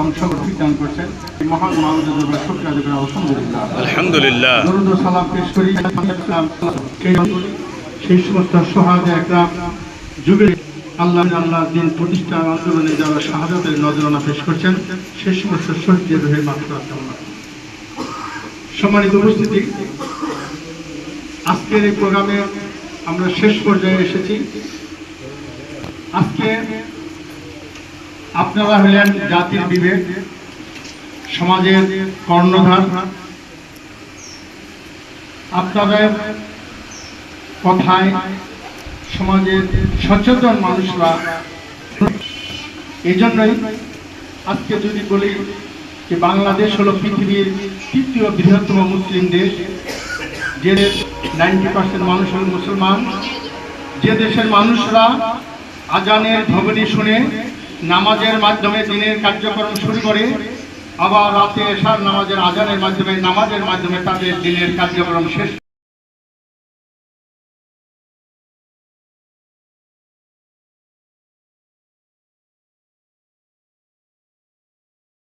অংশগ্রহণ করছেন মহান মানবতার শুকরিয়া আদায় করি আলহামদুলিল্লাহ। আলহামদুলিল্লাহ। দরুদ ও সালাম পেশ করি সেই সমস্ত শাহাদা একরাম যুগে আল্লাহর দিন প্রতিষ্ঠার আন্দোলনে যারা শাহাদাতের নজরানা পেশ করছেন সেই সমস্ত শহীদদের রূহে মাগফিরাত কামনা। সম্মানিত উপস্থিতি, আজকের এই প্রোগ্রামে আমরা শেষ পর্যায়ে এসেছি। আজকে আপনারা হলেন জাতির বিবেক, সমাজের কর্ণধার। আপনাদের কথায় সমাজের সচেতন মানুষরা, এই জন্যই আজকে যদি বলি যে বাংলাদেশ হলো পৃথিবীর তৃতীয় বৃহত্তম মুসলিম দেশ, যে 90% মানুষ হল মুসলমান, যে দেশের মানুষরা আজানের ধ্বনি শুনে নামাজের মাধ্যমে দিনের কার্যক্রম শুরু করে, আবার রাতে এশার নামাজের আজানের মাধ্যমে তাদের দিনের কার্যক্রম শেষ